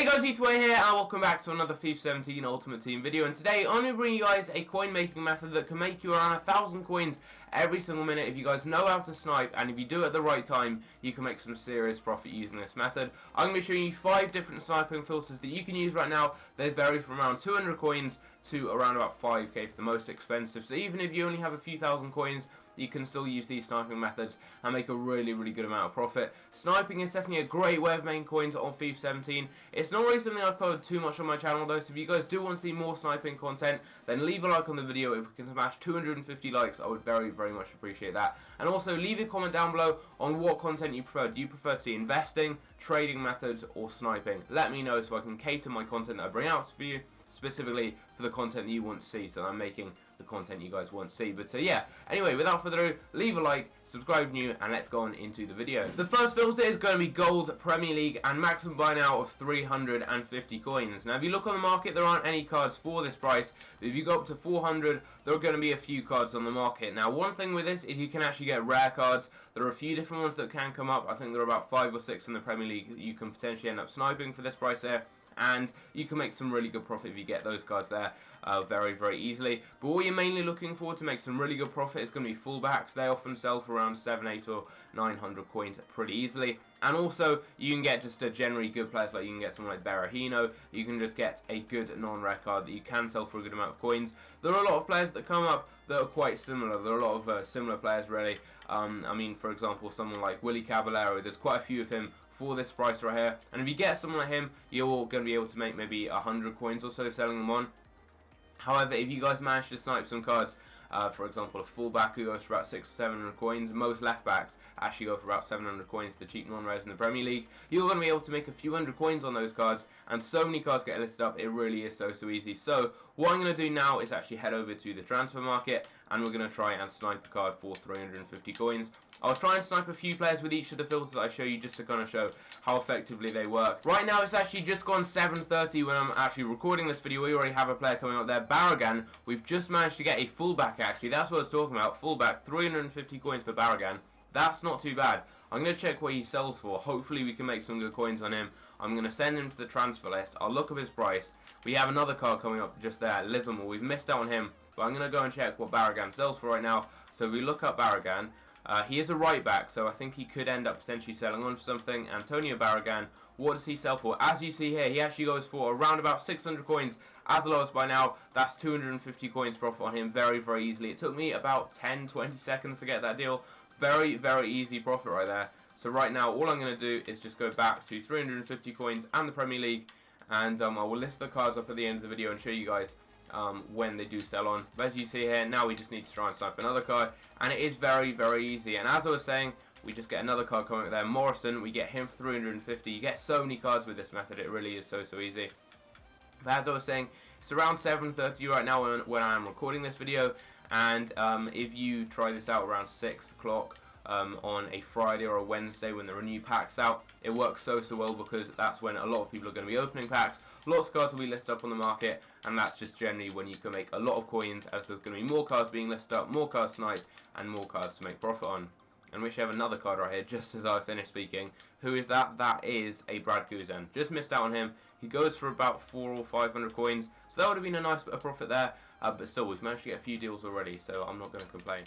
Hey guys, Eataway here, and welcome back to another FIFA 17 Ultimate Team video. And today I'm going to bring you guys a coin making method that can make you around 1,000 coins every single minute if you guys know how to snipe, and if you do it at the right time, you can make some serious profit using this method. I'm going to be showing you 5 different sniping filters that you can use right now. They vary from around 200 coins to around about 5k for the most expensive. So even if you only have a few thousand coins, you can still use these sniping methods and make a really good amount of profit. Sniping is definitely a great way of making coins on FIFA 17. It's not really something I've covered too much on my channel though, so if you guys do want to see more sniping content, then leave a like on the video. If we can smash 250 likes, I would very much appreciate that. And also leave a comment down below on what content you prefer. Do you prefer to see investing, trading methods, or sniping? Let me know so I can cater my content that I bring out for you specifically for the content that you want to see, so I'm making the content you guys want to see. But yeah, anyway, without further ado, leave a like, subscribe if new, and let's go on into the video. The first filter is going to be Gold, Premier League, and maximum buy now of 350 coins. Now if you look on the market, there aren't any cards for this price, but if you go up to 400, there are going to be a few cards on the market. Now one thing with this is you can actually get rare cards. There are a few different ones that can come up. I think there are about 5 or 6 in the Premier League that you can potentially end up sniping for this price here. And you can make some really good profit if you get those cards there very easily. But what you're mainly looking for to make some really good profit is going to be fullbacks. They often sell for around 7, 8 or 900 coins pretty easily. And also you can get just a generally good players, like you can get someone like Berahino. You can just get a good non-rare card that you can sell for a good amount of coins. There are a lot of players that come up that are quite similar. There are a lot of similar players really. I mean, for example, someone like Willy Caballero, there's quite a few of him for this price right here, and if you get someone like him, you're going to be able to make maybe 100 coins or so selling them on. However, if you guys manage to snipe some cards, for example a fullback who goes for about 600 or 700 coins, most left backs actually go for about 700 coins, the cheap non-rares in the Premier League, you're going to be able to make a few hundred coins on those cards, and so many cards get listed up, it really is so easy. So what I'm going to do now is actually head over to the transfer market, and we're going to try and snipe a card for 350 coins. I'll try and snipe a few players with each of the filters that I show you, just to kind of show how effectively they work. Right now it's actually just gone 7:30 when I'm actually recording this video. We already have a player coming up there, Barragan. We've just managed to get a fullback actually, that's what I was talking about, fullback, 350 coins for Barragan. That's not too bad. I'm going to check what he sells for. Hopefully we can make some good coins on him. I'm going to send him to the transfer list. I'll look up his price. We have another card coming up just there, Livermore. We've missed out on him, but I'm going to go and check what Barragan sells for right now. So if we look up Barragan, he is a right back, so I think he could end up potentially selling on for something. Antonio Barragan, what does he sell for? As you see here, he actually goes for around about 600 coins as the lowest by now. That's 250 coins profit on him very easily. It took me about 10-20 seconds to get that deal. Very easy profit right there. So right now all I'm going to do is just go back to 350 coins and the Premier League, and I will list the cards up at the end of the video and show you guys when they do sell on. But as you see here, now we just need to try and snipe another card, and it is very easy. And as I was saying, we just get another card coming up there, Morrison. We get him for 350. You get so many cards with this method, it really is so easy. But as I was saying, it's around 7:30 right now when I am recording this video, and if you try this out around 6 o'clock on a Friday or a Wednesday when there are new packs out, it works so well, because that's when a lot of people are going to be opening packs. Lots of cards will be listed up on the market, and that's just generally when you can make a lot of coins, as there's going to be more cards being listed up, more cards sniped, and more cards to make profit on. And we should have another card right here just as I finish speaking. Who is that? That is a Brad Guzan. Just missed out on him. He goes for about 400 or 500 coins, so that would have been a nice bit of profit there, but still we've managed to get a few deals already, so I'm not going to complain.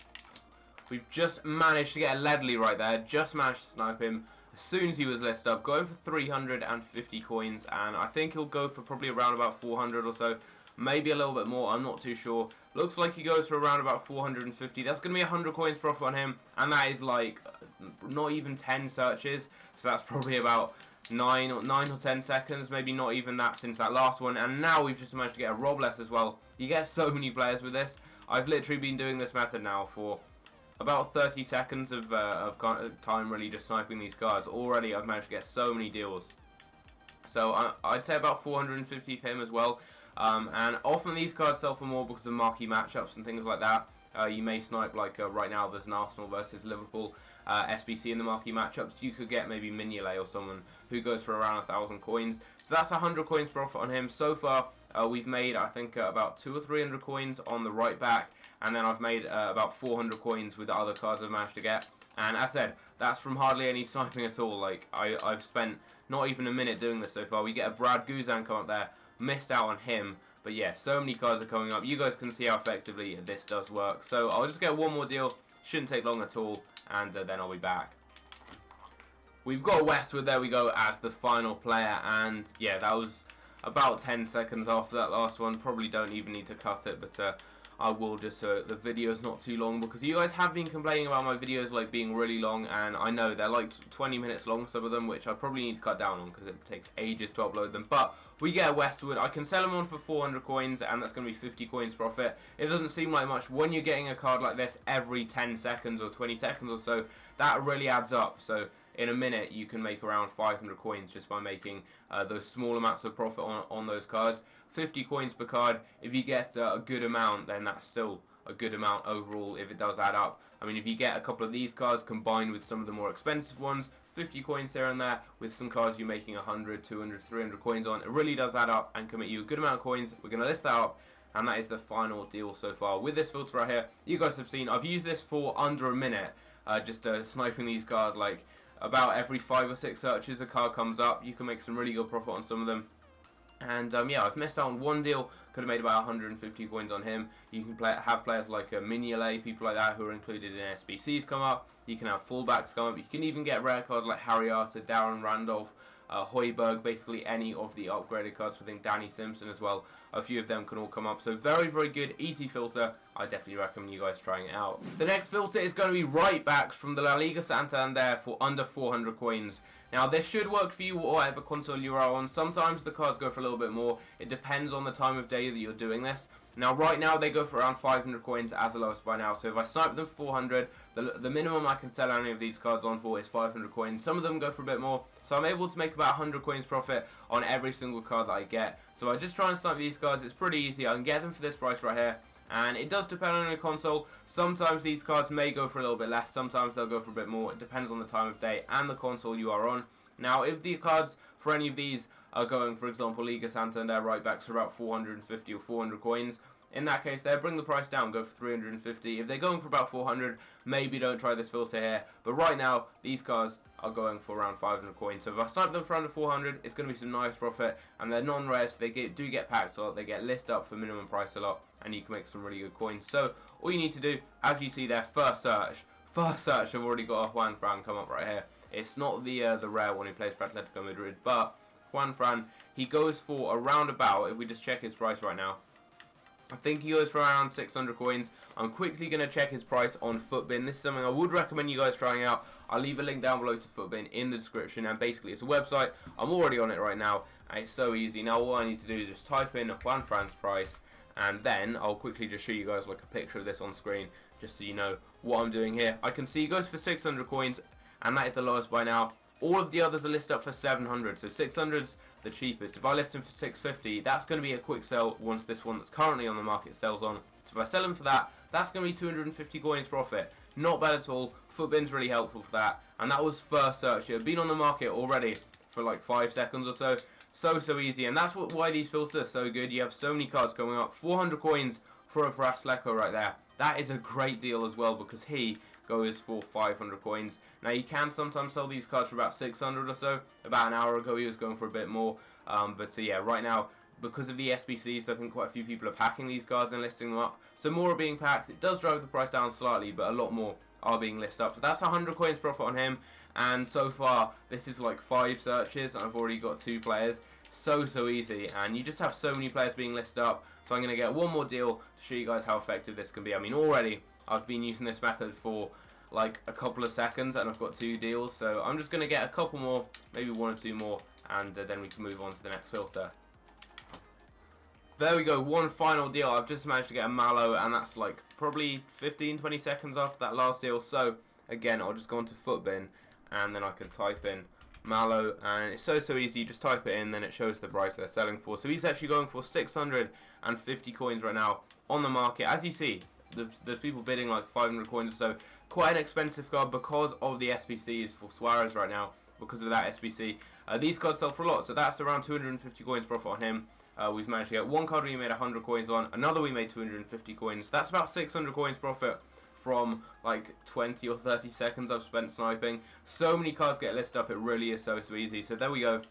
We've just managed to get a Ledley right there, just managed to snipe him as soon as he was listed up, going for 350 coins, and I think he'll go for probably around about 400 or so, maybe a little bit more, I'm not too sure. Looks like he goes for around about 450, that's going to be 100 coins profit on him, and that is like not even 10 searches, so that's probably about 9 or 10 seconds, maybe not even that since that last one. And now we've just managed to get a Robles as well. You get so many players with this. I've literally been doing this method now for about 30 seconds of time, really just sniping these cards. Already I've managed to get so many deals. So I'd say about 450 for him as well. And often these cards sell for more because of marquee matchups and things like that. You may snipe, like right now there's an Arsenal versus Liverpool SBC in the marquee matchups. You could get maybe Mignolet or someone who goes for around 1,000 coins. So that's 100 coins profit on him. So far we've made, I think, about 200 or 300 coins on the right back, and then I've made about 400 coins with the other cards I've managed to get. And as I said, that's from hardly any sniping at all. Like, I've spent not even a minute doing this so far. We get a Brad Guzan come up there. Missed out on him. But yeah, so many cards are coming up. You guys can see how effectively this does work. So I'll just get one more deal. Shouldn't take long at all. And then I'll be back. We've got Westwood, there we go, as the final player. And yeah, that was about 10 seconds after that last one. Probably don't even need to cut it, but I will just so the video's not too long, because you guys have been complaining about my videos like being really long, and I know they're like 20 minutes long, some of them, which I probably need to cut down on because it takes ages to upload them. But we get a Westwood. I can sell them on for 400 coins, and that's going to be 50 coins profit. It doesn't seem like much when you're getting a card like this every 10 seconds or 20 seconds or so. That really adds up. So in a minute you can make around 500 coins just by making those small amounts of profit on those cards. 50 coins per card. If you get a good amount, then that's still a good amount overall if it does add up. I mean, if you get a couple of these cards combined with some of the more expensive ones, 50 coins here and there, with some cards you're making 100, 200, 300 coins on, it really does add up and can make you a good amount of coins. We're going to list that up, and that is the final deal so far with this filter right here. You guys have seen I've used this for under a minute, just sniping these cards. Like, about every 5 or 6 searches a card comes up. You can make some really good profit on some of them. And yeah, I've missed out on one deal. Could have made about 150 coins on him. You can have players like Mignolet, people like that who are included in SBCs come up. You can have fullbacks come up. You can even get rare cards like Harry Arter, Darren Randolph, Højbjerg, basically any of the upgraded cards. I think Danny Simpson as well. A few of them can all come up. So very, very good, easy filter. I definitely recommend you guys trying it out. The next filter is going to be right backs from the La Liga Santander for under 400 coins. Now, this should work for you whatever console you are on. Sometimes the cards go for a little bit more. It depends on the time of day that you're doing this. Now, right now, they go for around 500 coins as the lowest by now. So if I snipe them 400, the minimum I can sell any of these cards on for is 500 coins. Some of them go for a bit more. So I'm able to make about 100 coins profit on every single card that I get. So I just try and snipe these cards. It's pretty easy. I can get them for this price right here. And it does depend on your console. Sometimes these cards may go for a little bit less. Sometimes they'll go for a bit more. It depends on the time of day and the console you are on. Now, if the cards for any of these are going, for example, Liga Santander right backs for about 450 or 400 coins, in that case, they'll bring the price down, go for 350. If they're going for about 400, maybe don't try this filter here. But right now, these cards are going for around 500 coins. So if I snipe them for under 400, it's going to be some nice profit. And they're non-rare, so they do get packed a lot. They get listed up for minimum price a lot, and you can make some really good coins. So all you need to do, as you see there, first search, I've already got a Juan Fran come up right here. It's not the rare one who plays for Atletico Madrid, but Juan Fran, he goes for around about, if we just check his price right now, I think he goes for around 600 coins. I'm quickly going to check his price on Footbin. This is something I would recommend you guys trying out. I'll leave a link down below to Footbin in the description, and basically it's a website. I'm already on it right now, and it's so easy. Now all I need to do is just type in Juan Fran's price, and then I'll quickly just show you guys like a picture of this on screen, just so you know what I'm doing here. I can see he goes for 600 coins, and that is the lowest by now. All of the others are listed up for 700, so 600's the cheapest. If I list him for 650, that's going to be a quick sell once this one that's currently on the market sells on. So if I sell him for that, that's going to be 250 coins profit. Not bad at all. Footbin's really helpful for that. And that was first search. It had been on the market already for like 5 seconds or so. So easy. And that's why these filters are so good. You have so many cards coming up. 400 coins for a Vrasleko right there. That is a great deal as well, because he goes for 500 coins. Now you can sometimes sell these cards for about 600 or so. About an hour ago he was going for a bit more. But yeah, right now, because of the SBCs, I think quite a few people are packing these cards and listing them up. So more are being packed. It does drive the price down slightly, but a lot more are being listed up. So that's 100 coins profit on him. And so far, this is like 5 searches. I've already got 2 players. So easy, and you just have so many players being listed up. So I'm going to get one more deal to show you guys how effective this can be. I mean, already I've been using this method for like a couple of seconds, and I've got 2 deals. So I'm just going to get a couple more, maybe 1 or 2 more, and then we can move on to the next filter. There we go, one final deal. I've just managed to get a Malo, and that's like probably 15-20 seconds after that last deal. So again, I'll just go onto Footbin, and then I can type in Malo, and it's so easy. You just type it in, then it shows the price they're selling for. So he's actually going for 650 coins right now on the market. As you see, there's people bidding like 500 coins or so. Quite an expensive card because of the SBCs for Suarez right now. Because of that SBC, these cards sell for a lot. So that's around 250 coins profit on him. We've managed to get one card we made 100 coins on, another we made 250 coins. That's about 600 coins profit from like 20 or 30 seconds I've spent sniping. So many cards get listed up, it really is so easy. So there we go.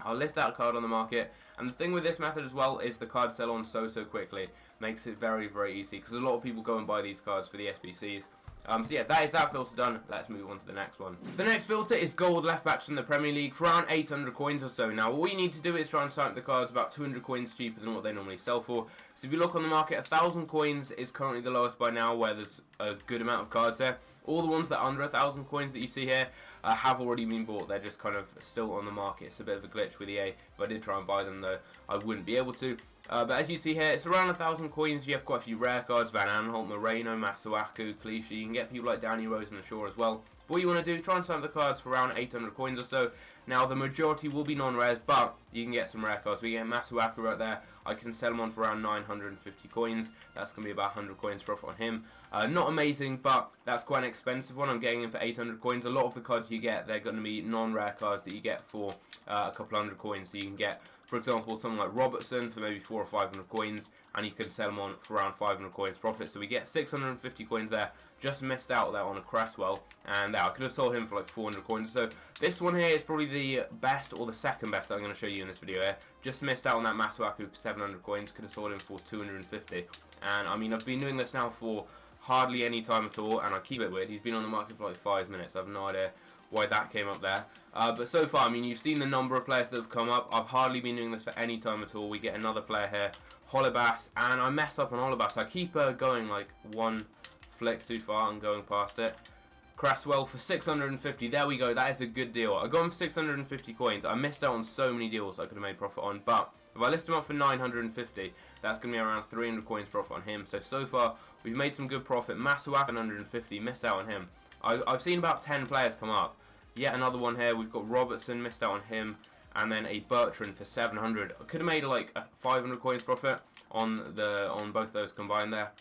I'll list that card on the market, and the thing with this method as well is the cards sell on so quickly. Makes it very easy, because a lot of people go and buy these cards for the SBCs. So yeah, that is that filter done. Let's move on to the next one. The next filter is gold left backs from the Premier League for around 800 coins or so. Now all you need to do is try and snipe the cards about 200 coins cheaper than what they normally sell for. So if you look on the market, 1,000 coins is currently the lowest by now, where there's a good amount of cards there. All the ones that are under 1,000 coins that you see here have already been bought. They're just kind of still on the market. It's a bit of a glitch with EA. If I did try and buy them though, I wouldn't be able to. But as you see here, it's around 1,000 coins. You have quite a few rare cards: Van Aanholt, Moreno, Masuaku, Clichy. You can get people like Danny Rose and Shaw as well. But what you want to do, try and sign the cards for around 800 coins or so. Now the majority will be non-rares, but you can get some rare cards. We get Masuaku right there. I can sell him on for around 950 coins. That's going to be about 100 coins profit on him. Not amazing, but that's quite an expensive one. I'm getting him for 800 coins. A lot of the cards you get, they're going to be non-rare cards that you get for a couple hundred coins. So you can get, for example, someone like Robertson for maybe 400 or 500 coins, and you can sell them on for around 500 coins profit. So we get 650 coins there. Just missed out there on a Cresswell, and I could have sold him for like 400 coins. So this one here is probably the best, or the second best, that I'm going to show you in this video here. Just missed out on that Masuaku for 700 coins. Could have sold him for 250. And I mean, I've been doing this now for hardly any time at all, and I keep it weird. He's been on the market for like 5 minutes. I have no idea why that came up there. But so far, I mean, you've seen the number of players that have come up. I've hardly been doing this for any time at all. We get another player here, Holebas, and I mess up on Holebas. I keep going like one flick too far and going past it. Cresswell for 650. There we go. That is a good deal. I got him for 650 coins. I missed out on so many deals I could have made profit on, but if I list him up for 950, that's going to be around 300 coins profit on him. So far, we've made some good profit. Masuak 150, missed out on him. I've seen about 10 players come up. Yet another one here. We've got Robertson, missed out on him, and then a Bertrand for 700. I could have made like a 500 coins profit on both those combined there,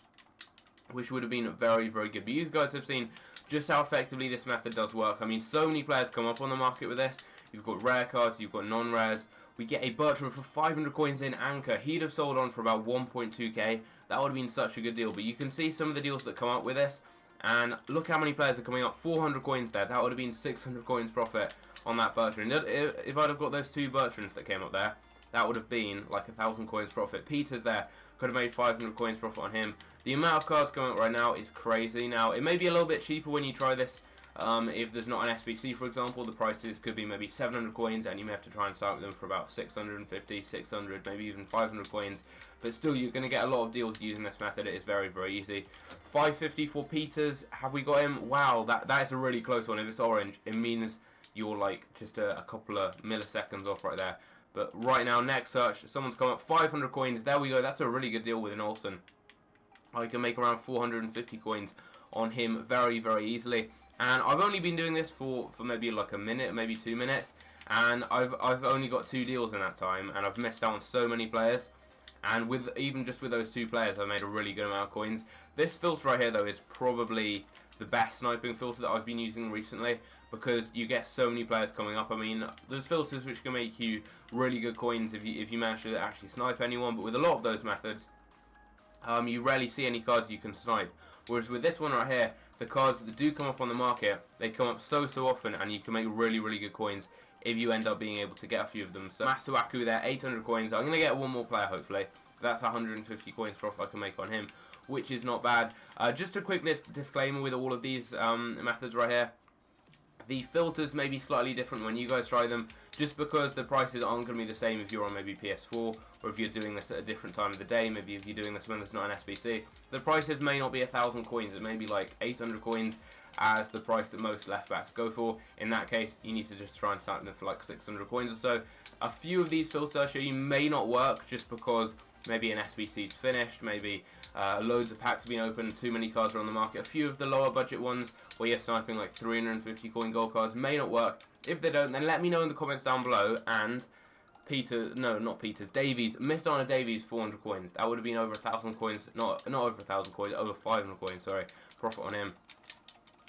which would have been very good. But you guys have seen just how effectively this method does work. I mean, so many players come up on the market with this. You've got rare cards, you've got non-rares. We get a Bertrand for 500 coins in Anchor. He'd have sold on for about 1.2k. That would have been such a good deal. But you can see some of the deals that come up with this. And look how many players are coming up. 400 coins there. That would have been 600 coins profit on that Bertrand. If I'd have got those two Bertrands that came up there, that would have been like 1,000 coins profit. Peters there, could have made 500 coins profit on him. The amount of cards coming up right now is crazy. Now, it may be a little bit cheaper when you try this. If there's not an SBC, for example, the prices could be maybe 700 coins, and you may have to try and start with them for about 650, 600, maybe even 500 coins. But still, you're going to get a lot of deals using this method. It is very easy. 550 for Peters. Have we got him? Wow, that is a really close one. If it's orange, it means you're like just a couple of milliseconds off right there. But right now, next search, someone's come up 500 coins. There we go. That's a really good deal with an Olsen. I can make around 450 coins on him very easily. And I've only been doing this for maybe like a minute, maybe 2 minutes, and I've only got 2 deals in that time, and I've missed out on so many players. And even just with those 2 players, I've made a really good amount of coins. This filter right here, though, is probably the best sniping filter that I've been using recently, because you get so many players coming up. I mean, there's filters which can make you really good coins if you manage to actually snipe anyone, but with a lot of those methods, you rarely see any cards you can snipe. Whereas with this one right here, the cards that do come up on the market, they come up so often, and you can make really good coins if you end up being able to get a few of them. So Masuaku there, 800 coins. I'm going to get one more player, hopefully. That's 150 coins profit I can make on him, which is not bad. Just a quick disclaimer with all of these methods right here. The filters may be slightly different when you guys try them, just because the prices aren't going to be the same if you're on maybe PS4, or if you're doing this at a different time of the day, maybe if you're doing this when there's not an SBC. The prices may not be 1,000 coins, it may be like 800 coins as the price that most left backs go for. In that case, you need to just try and start them for like 600 coins or so. A few of these filters I show you may not work, just because maybe an SBC's finished, maybe loads of packs have been opened, too many cards are on the market. A few of the lower budget ones, where you're sniping like 350 coin gold cards, may not work. If they don't, then let me know in the comments down below. And Davies, missed on a Davies 400 coins. That would have been over 1,000 coins, not over 1,000 coins, over 500 coins, sorry, profit on him,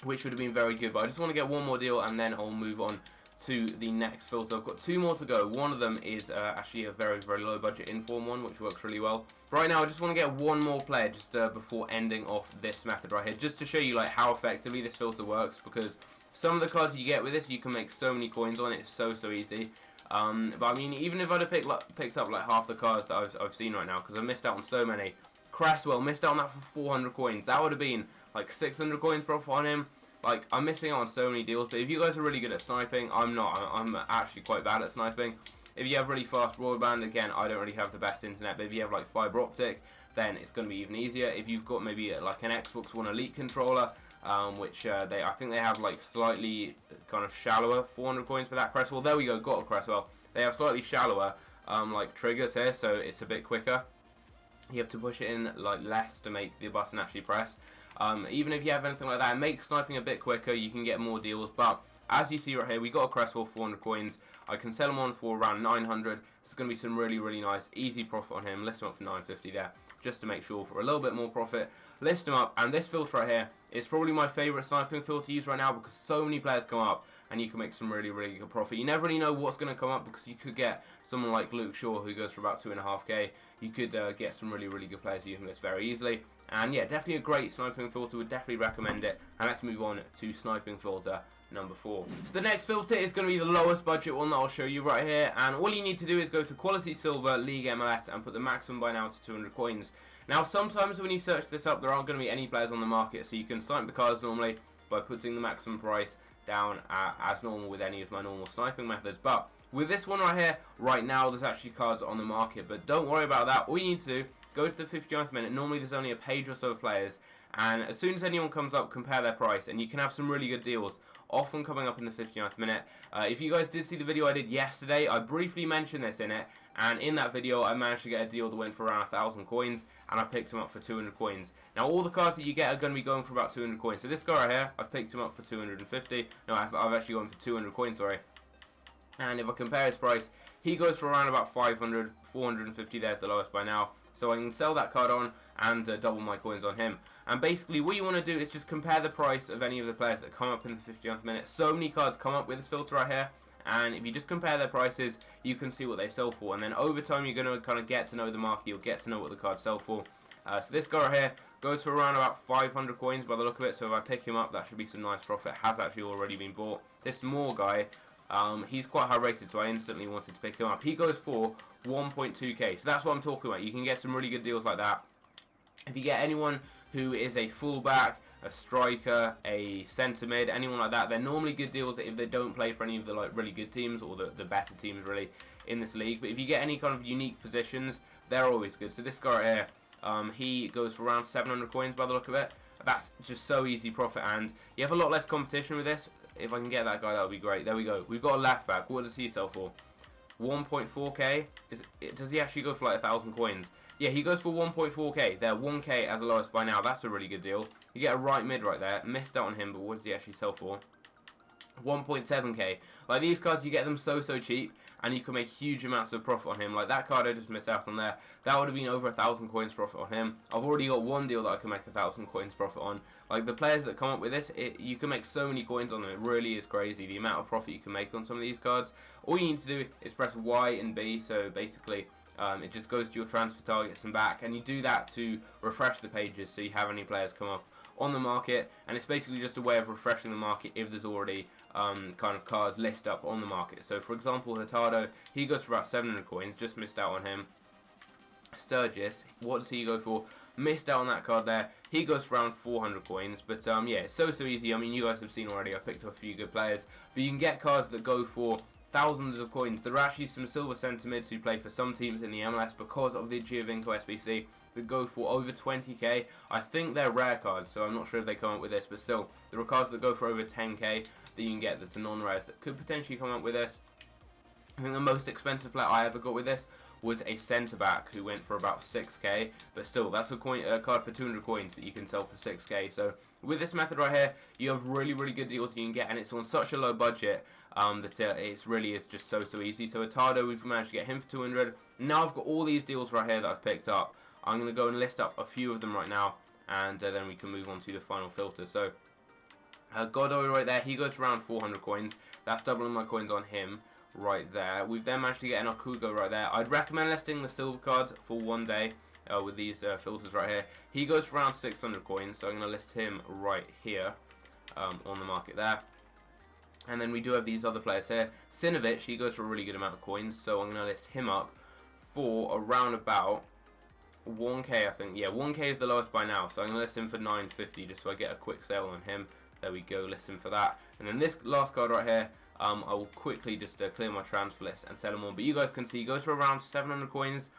which would have been very good. But I just want to get one more deal, and then I'll move on to the next filter. I've got 2 more to go. One of them is actually a very, very low budget inform one, which works really well. Right now, I just want to get one more player just before ending off this method right here, just to show you like how effectively this filter works, because some of the cards you get with this, you can make so many coins on it. It's so easy. But I mean, even if I'd have picked up like half the cards that I've seen right now, because I missed out on so many. Cresswell, missed out on that for 400 coins. That would have been like 600 coins profit on him. Like, I'm missing out on so many deals, but if you guys are really good at sniping, I'm not. I'm actually quite bad at sniping. If you have really fast broadband, again, I don't really have the best internet, but if you have like fiber optic, then it's going to be even easier. If you've got maybe like an Xbox One Elite controller, which I think they have like slightly kind of shallower 400 coins for that. Cresswell, there we go, got a Cresswell. They have slightly shallower like triggers here, so it's a bit quicker. You have to push it in like less to make the button actually press. Even if you have anything like that, it makes sniping a bit quicker. You can get more deals, but as you see right here, we got a Cresswell 400 coins. I can sell him on for around 900. It's going to be some really nice, easy profit on him. List him up for 950 there, just to make sure for a little bit more profit. List him up, and this filter right here is probably my favourite sniping filter to use right now, because so many players come up, and you can make some really good profit. You never really know what's going to come up, because you could get someone like Luke Shaw, who goes for about 2.5k. You could get some really good players using this very easily. And yeah, definitely a great sniping filter, would definitely recommend it. And let's move on to sniping filter number 4. So the next filter is going to be the lowest budget one that I'll show you right here, and all you need to do is go to Quality Silver League MLS and put the maximum by now to 200 coins. Now sometimes when you search this up, there aren't going to be any players on the market, so you can snipe the cards normally by putting the maximum price down as normal with any of my normal sniping methods. But with this one right here, right now there's actually cards on the market, but don't worry about that. All you need to do, go to the 59th minute. Normally there's only a page or so of players, and as soon as anyone comes up, compare their price, and you can have some really good deals often coming up in the 59th minute. If you guys did see the video I did yesterday, I briefly mentioned this in it, and in that video I managed to get a deal that went for around 1,000 coins, and I picked him up for 200 coins. Now all the cards that you get are going to be going for about 200 coins. So this guy right here, I've picked him up for 250. No, I've actually gone for 200 coins, sorry. And if I compare his price, he goes for around about 500, 450, there's the lowest by now. So I can sell that card on and double my coins on him. And basically what you want to do is just compare the price of any of the players that come up in the 50th minute. So many cards come up with this filter right here, and if you just compare their prices, you can see what they sell for. And then over time you're going to kind of get to know the market, you'll get to know what the cards sell for. So this guy right here goes for around about 500 coins by the look of it, so if I pick him up, that should be some nice profit. Has actually already been bought. This Moore guy, he's quite high rated, so I instantly wanted to pick him up. He goes for 1.2k, so that's what I'm talking about. You can get some really good deals like that. If you get anyone who is a fullback, a striker, a centre mid, anyone like that, they're normally good deals if they don't play for any of the like really good teams or the better teams really in this league. But if you get any kind of unique positions, they're always good. So this guy right here, he goes for around 700 coins by the look of it. That's just so easy profit, and you have a lot less competition with this. If I can get that guy, that would be great. There we go. We've got a left back. What does he sell for? 1.4k. Does he actually go for like 1,000 coins? Yeah, he goes for 1.4k. They're 1k as the lowest by now. That's a really good deal. You get a right mid right there. Missed out on him, but what does he actually sell for? 1.7k. Like, these cards, you get them so cheap, and you can make huge amounts of profit on him. Like that card I just missed out on there, that would have been over 1,000 coins profit on him. I've already got one deal that I can make 1,000 coins profit on. Like, the players that come up with this, you can make so many coins on them. It really is crazy the amount of profit you can make on some of these cards. All you need to do is press Y and B, so basically it just goes to your transfer targets and back, and you do that to refresh the pages so you have any players come up on the market, and it's basically just a way of refreshing the market if there's already kind of cards list up on the market. So for example, Hurtado, he goes for about 700 coins, just missed out on him. Sturgis, what does he go for? Missed out on that card there. He goes for around 400 coins, but yeah, it's so easy. I mean, you guys have seen already, I picked up a few good players, but you can get cards that go for thousands of coins. There are actually some silver centre mids who play for some teams in the MLS because of the Giovinco SBC that go for over 20k. I think they're rare cards, so I'm not sure if they come up with this, but still, there are cards that go for over 10k that you can get that's a non-rares that could potentially come up with this. I think the most expensive player I ever got with this was a centre-back who went for about 6k, but still, that's a card for 200 coins that you can sell for 6k. So with this method right here, you have really good deals you can get, and it's on such a low budget that it really is just so easy. So Hurtado, we've managed to get him for 200. Now I've got all these deals right here that I've picked up. I'm going to go and list up a few of them right now, and then we can move on to the final filter. So Godoy right there, he goes for around 400 coins. That's doubling my coins on him right there. We've then managed to get an Okugo right there. I'd recommend listing the silver cards for one day with these filters right here. He goes for around 600 coins, so I'm going to list him right here on the market there. And then we do have these other players here. Sinovic, he goes for a really good amount of coins, so I'm going to list him up for around about 1k, I think. Yeah, 1k is the lowest by now, so I'm going to list him for 950 just so I get a quick sale on him. There we go, list him for that. And then this last card right here, I will quickly just clear my transfer list and sell them on. But you guys can see he goes for around 700 coins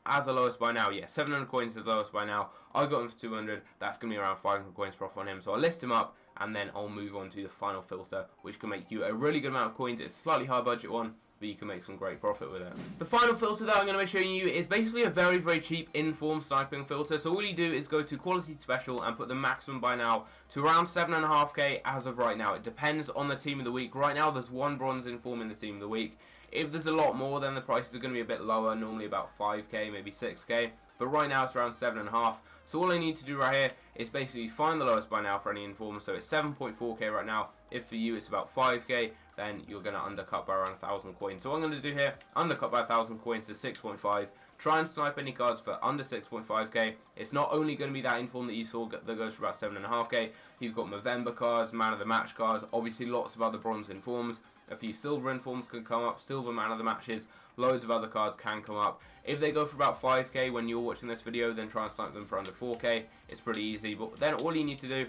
as the lowest by now. Yeah, 700 coins is the lowest by now. I got him for 200. That's going to be around 500 coins profit on him. So I'll list him up and then I'll move on to the final filter, which can make you a really good amount of coins. It's a slightly high budget one, but you can make some great profit with it. The final filter that I'm going to be showing you is basically a very, very cheap inform sniping filter. So all you do is go to quality special and put the maximum by now to around 7.5k as of right now. It depends on the team of the week. Right now there's one bronze inform in the team of the week. If there's a lot more, then the prices are going to be a bit lower, normally about 5k, maybe 6k. But right now it's around 7.5. So all I need to do right here is basically find the lowest by now for any inform. So it's 7.4k right now. If for you it's about 5k, then you're going to undercut by around 1,000 coins. So what I'm going to do here, undercut by 1,000 coins to 6.5. Try and snipe any cards for under 6.5k. It's not only going to be that inform that you saw that goes for about 7.5k. You've got Movember cards, man of the match cards, obviously lots of other bronze informs. A few silver informs can come up, silver man of the matches, loads of other cards can come up. If they go for about 5k when you're watching this video, then try and snipe them for under 4k. It's pretty easy, but then all you need to do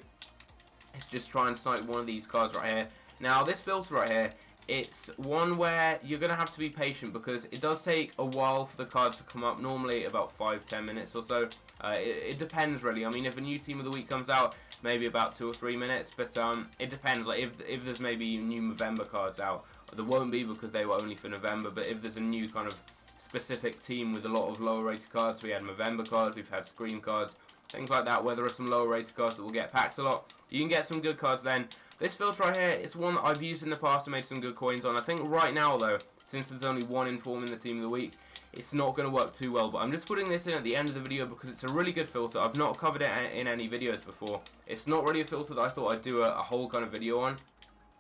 is just try and snipe one of these cards right here. Now this filter right here, it's one where you're going to have to be patient because it does take a while for the cards to come up, normally about 5-10 minutes or so. It depends really. I mean, if a new team of the week comes out, maybe about 2 or 3 minutes, but it depends. Like if there's maybe new November cards out, there won't be because they were only for November, but if there's a new kind of specific team with a lot of lower rated cards, we had November cards, we've had Scream cards, things like that, where there are some lower rated cards that will get packed a lot, you can get some good cards then. This filter right here is one that I've used in the past and made some good coins on. I think right now though, since there's only one inform in the team of the week, it's not going to work too well, but I'm just putting this in at the end of the video because it's a really good filter. I've not covered it in any videos before. It's not really a filter that I thought I'd do a whole kind of video on,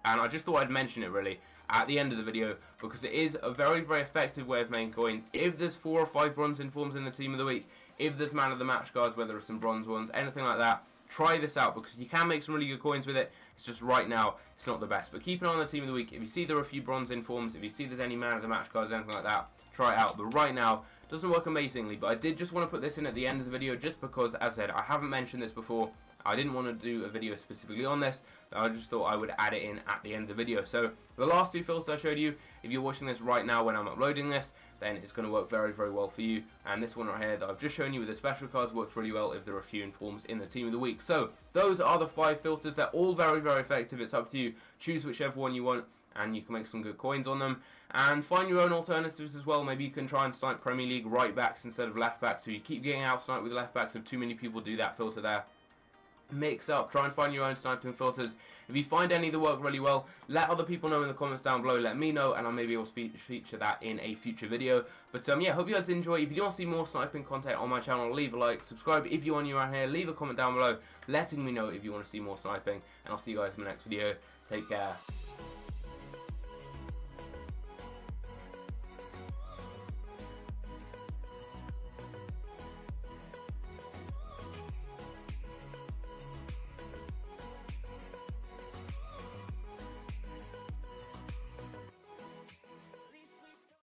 and I just thought I'd mention it really at the end of the video because it is a very, very effective way of making coins. If there's 4 or 5 bronze informs in the team of the week, if there's man of the match cards, whether it's some bronze ones, anything like that, try this out because you can make some really good coins with it. It's just right now it's not the best, but keep an eye on the team of the week. If you see there are a few bronze informs, if you see there's any man of the match cards, anything like that, try it out. But right now it doesn't work amazingly, but I did just want to put this in at the end of the video just because, as I said, I haven't mentioned this before. I didn't want to do a video specifically on this, but I just thought I would add it in at the end of the video. So the last 2 filters I showed you, if you're watching this right now when I'm uploading this, then it's going to work very, very well for you. And this one right here that I've just shown you with the special cards works really well if there are a few informs in the team of the week. So those are the 5 filters. They're all very, very effective. It's up to you. Choose whichever one you want, and you can make some good coins on them. And find your own alternatives as well. Maybe you can try and snipe Premier League right backs instead of left backs, so you keep getting out sniped with left backs if too many people do that filter there. Mix up, try and find your own sniping filters. If you find any that work really well, let other people know in the comments down below. Let me know, and I'll maybe feature that in a future video. But yeah, hope you guys enjoy. If you do want to see more sniping content on my channel, leave a like, subscribe if you are new around here, leave a comment down below letting me know if you want to see more sniping, and I'll see you guys in my next video. Take care.